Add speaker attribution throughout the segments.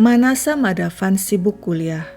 Speaker 1: Manasa Madhavan sibuk kuliah.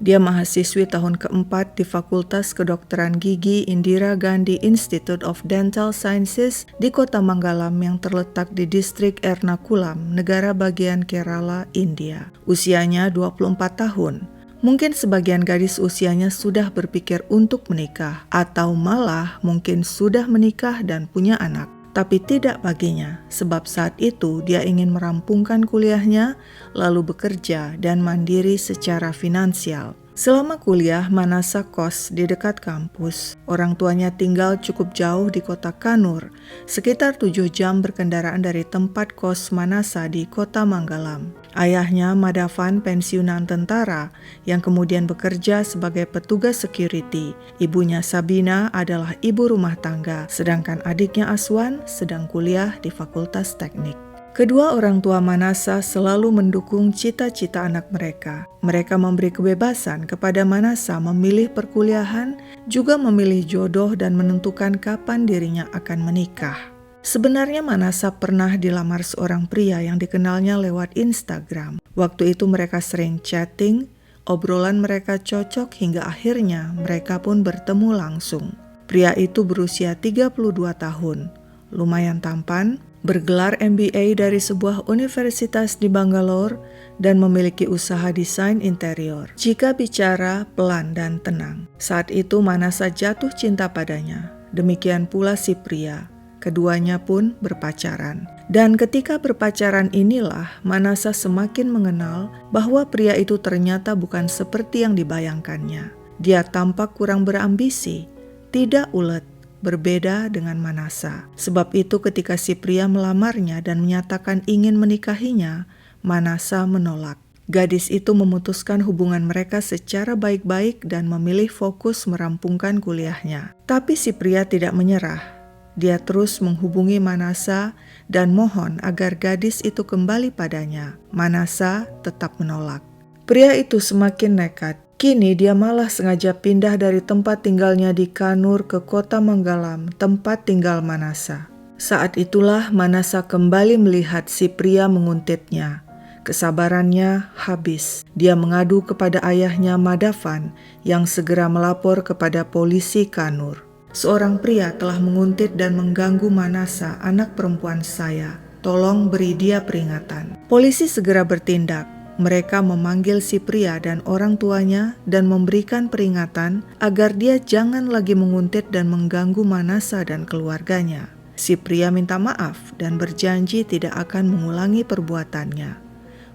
Speaker 1: Dia mahasiswi tahun keempat di Fakultas Kedokteran Gigi Indira Gandhi Institute of Dental Sciences di Kota Manggalam yang terletak di distrik Ernakulam, negara bagian Kerala, India. Usianya 24 tahun. Mungkin sebagian gadis usianya sudah berpikir untuk menikah, atau malah mungkin sudah menikah dan punya anak. Tapi tidak baginya, sebab saat itu dia ingin merampungkan kuliahnya, lalu bekerja dan mandiri secara finansial. Selama kuliah, Manasa kos di dekat kampus. Orang tuanya tinggal cukup jauh di kota Kannur, sekitar 7 jam berkendaraan dari tempat kos Manasa di kota Manggalam. Ayahnya Madhavan pensiunan tentara yang kemudian bekerja sebagai petugas security. Ibunya Sabina adalah ibu rumah tangga, sedangkan adiknya Aswan sedang kuliah di Fakultas Teknik. Kedua orang tua Manasa selalu mendukung cita-cita anak mereka. Mereka memberi kebebasan kepada Manasa memilih perkuliahan, juga memilih jodoh dan menentukan kapan dirinya akan menikah. Sebenarnya Manasa pernah dilamar seorang pria yang dikenalnya lewat Instagram. Waktu itu mereka sering chatting, obrolan mereka cocok hingga akhirnya mereka pun bertemu langsung. Pria itu berusia 32 tahun, lumayan tampan, bergelar MBA dari sebuah universitas di Bangalore dan memiliki usaha desain interior. Jika bicara pelan dan tenang, saat itu Manasa jatuh cinta padanya. Demikian pula si pria. Keduanya pun berpacaran. Dan ketika berpacaran inilah Manasa semakin mengenal bahwa pria itu ternyata bukan seperti yang dibayangkannya. Dia tampak kurang berambisi, tidak ulet, berbeda dengan Manasa. Sebab itu ketika si pria melamarnya dan menyatakan ingin menikahinya, Manasa menolak. Gadis itu memutuskan hubungan mereka secara baik-baik dan memilih fokus merampungkan kuliahnya. Tapi si pria tidak menyerah. Dia terus menghubungi Manasa dan mohon agar gadis itu kembali padanya. Manasa tetap menolak. Pria itu semakin nekat. Kini dia malah sengaja pindah dari tempat tinggalnya di Kannur ke kota Manggalam, tempat tinggal Manasa. Saat itulah Manasa kembali melihat si pria menguntitnya. Kesabarannya habis. Dia mengadu kepada ayahnya Madhavan yang segera melapor kepada polisi Kannur. Seorang pria telah menguntit dan mengganggu Manasa, anak perempuan saya. Tolong beri dia peringatan. Polisi segera bertindak. Mereka memanggil si pria dan orang tuanya dan memberikan peringatan agar dia jangan lagi menguntit dan mengganggu Manasa dan keluarganya. Si pria minta maaf dan berjanji tidak akan mengulangi perbuatannya.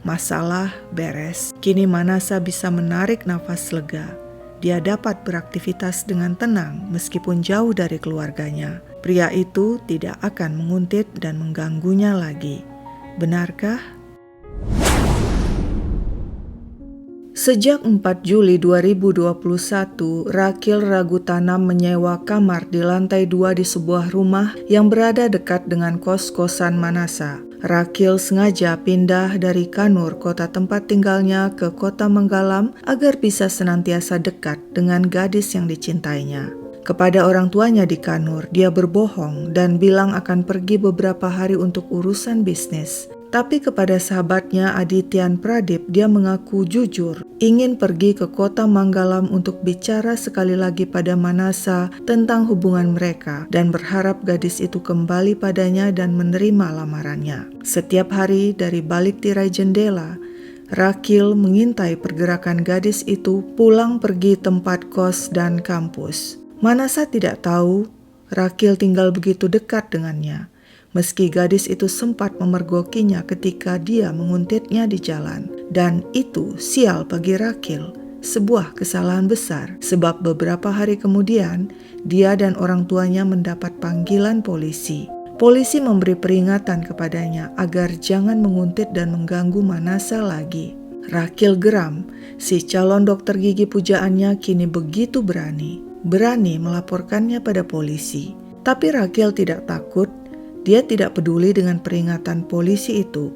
Speaker 1: Masalah beres. Kini Manasa bisa menarik nafas lega. Dia dapat beraktivitas dengan tenang meskipun jauh dari keluarganya. Pria itu tidak akan menguntit dan mengganggunya lagi. Benarkah? Sejak 4 Juli 2021, Rakil Ragutanam menyewa kamar di lantai 2 di sebuah rumah yang berada dekat dengan kos-kosan Manasa. Rakil sengaja pindah dari Kannur, kota tempat tinggalnya, ke kota Manggalam agar bisa senantiasa dekat dengan gadis yang dicintainya. Kepada orang tuanya di Kannur, dia berbohong dan bilang akan pergi beberapa hari untuk urusan bisnis. Tapi kepada sahabatnya Adityan Pradip, dia mengaku jujur ingin pergi ke kota Manggalam untuk bicara sekali lagi pada Manasa tentang hubungan mereka dan berharap gadis itu kembali padanya dan menerima lamarannya. Setiap hari dari balik tirai jendela, Rakil mengintai pergerakan gadis itu pulang pergi tempat kos dan kampus. Manasa tidak tahu Rakil tinggal begitu dekat dengannya. Meski gadis itu sempat memergokinya ketika dia menguntitnya di jalan. Dan itu sial bagi Rakil, sebuah kesalahan besar. Sebab beberapa hari kemudian, dia dan orang tuanya mendapat panggilan polisi. Polisi memberi peringatan kepadanya agar jangan menguntit dan mengganggu Manasa lagi. Rakil geram, si calon dokter gigi pujaannya kini begitu berani melaporkannya pada polisi. Tapi Rakil tidak takut. Dia tidak peduli dengan peringatan polisi itu.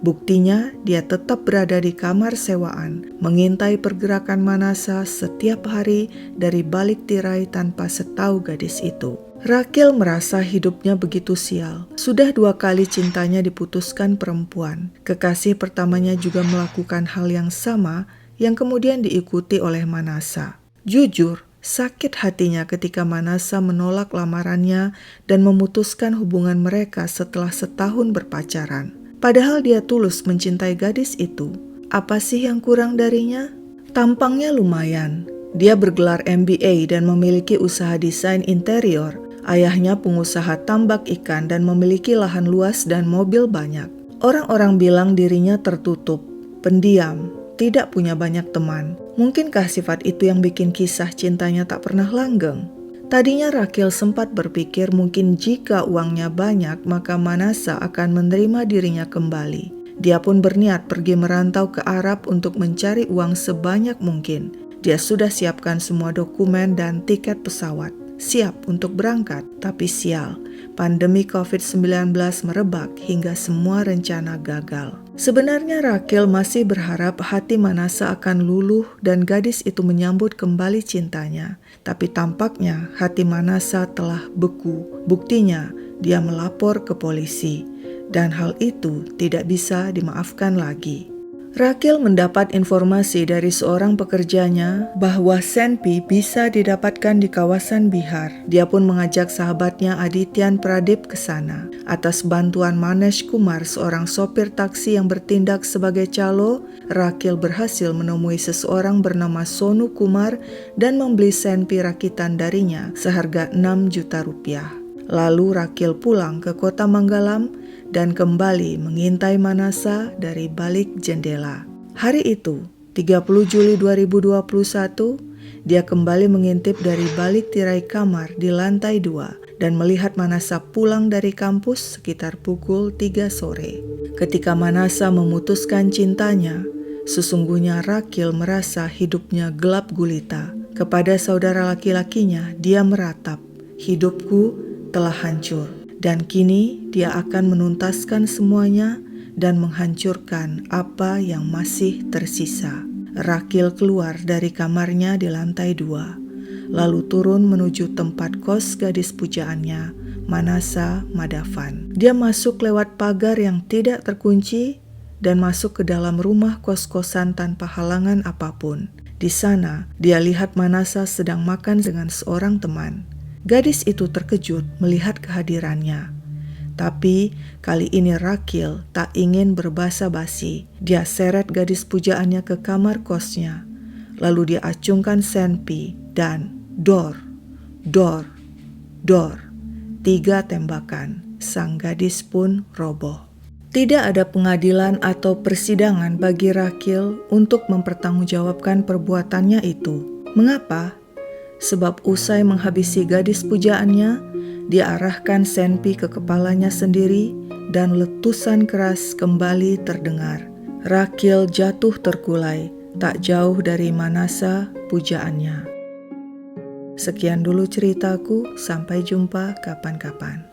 Speaker 1: Buktinya, dia tetap berada di kamar sewaan, mengintai pergerakan Manasa setiap hari dari balik tirai tanpa setahu gadis itu. Rachel merasa hidupnya begitu sial. Sudah 2 kali cintanya diputuskan perempuan. Kekasih pertamanya juga melakukan hal yang sama yang kemudian diikuti oleh Manasa. Jujur, sakit hatinya ketika Manasa menolak lamarannya dan memutuskan hubungan mereka setelah setahun berpacaran. Padahal dia tulus mencintai gadis itu. Apa sih yang kurang darinya? Tampangnya lumayan. Dia bergelar MBA dan memiliki usaha desain interior. Ayahnya pengusaha tambak ikan dan memiliki lahan luas dan mobil banyak. Orang-orang bilang dirinya tertutup, pendiam, tidak punya banyak teman. Mungkinkah sifat itu yang bikin kisah cintanya tak pernah langgeng? Tadinya Rachel sempat berpikir mungkin jika uangnya banyak maka Manasa akan menerima dirinya kembali. Dia pun berniat pergi merantau ke Arab untuk mencari uang sebanyak mungkin. Dia sudah siapkan semua dokumen dan tiket pesawat. Siap untuk berangkat, tapi sial, pandemi COVID-19 merebak hingga semua rencana gagal. Sebenarnya Rachel masih berharap hati Manasa akan luluh dan gadis itu menyambut kembali cintanya. Tapi tampaknya hati Manasa telah beku. Buktinya, dia melapor ke polisi. Dan hal itu tidak bisa dimaafkan lagi. Rachel mendapat informasi dari seorang pekerjanya bahwa Senpi bisa didapatkan di kawasan Bihar. Dia pun mengajak sahabatnya Adityan Pradip ke sana. Atas bantuan Manesh Kumar, seorang sopir taksi yang bertindak sebagai calo, Rachel berhasil menemui seseorang bernama Sonu Kumar dan membeli Senpi rakitan darinya seharga 6 juta rupiah. Lalu Rachel pulang ke kota Manggalam dan kembali mengintai Manasa dari balik jendela. Hari itu, 30 Juli 2021, dia kembali mengintip dari balik tirai kamar di lantai 2 dan melihat Manasa pulang dari kampus sekitar pukul 3 sore. Ketika Manasa memutuskan cintanya, sesungguhnya Rachel merasa hidupnya gelap gulita. Kepada saudara laki-lakinya, dia meratap, "Hidupku telah hancur." Dan kini dia akan menuntaskan semuanya dan menghancurkan apa yang masih tersisa. Rachel keluar dari kamarnya di lantai 2, lalu turun menuju tempat kos gadis pujaannya, Manasa Madhavan. Dia masuk lewat pagar yang tidak terkunci dan masuk ke dalam rumah kos-kosan tanpa halangan apapun. Di sana, dia lihat Manasa sedang makan dengan seorang teman. Gadis itu terkejut melihat kehadirannya. Tapi kali ini Rachel tak ingin berbasa-basi. Dia seret gadis pujaannya ke kamar kosnya. Lalu dia acungkan Senpi dan dor, dor, dor. 3 tembakan. Sang gadis pun roboh. Tidak ada pengadilan atau persidangan bagi Rachel untuk mempertanggungjawabkan perbuatannya itu. Mengapa? Sebab usai menghabisi gadis pujaannya, dia arahkan Senpi ke kepalanya sendiri dan letusan keras kembali terdengar. Rachel jatuh terkulai, tak jauh dari Manasa pujaannya. Sekian dulu ceritaku, sampai jumpa kapan-kapan.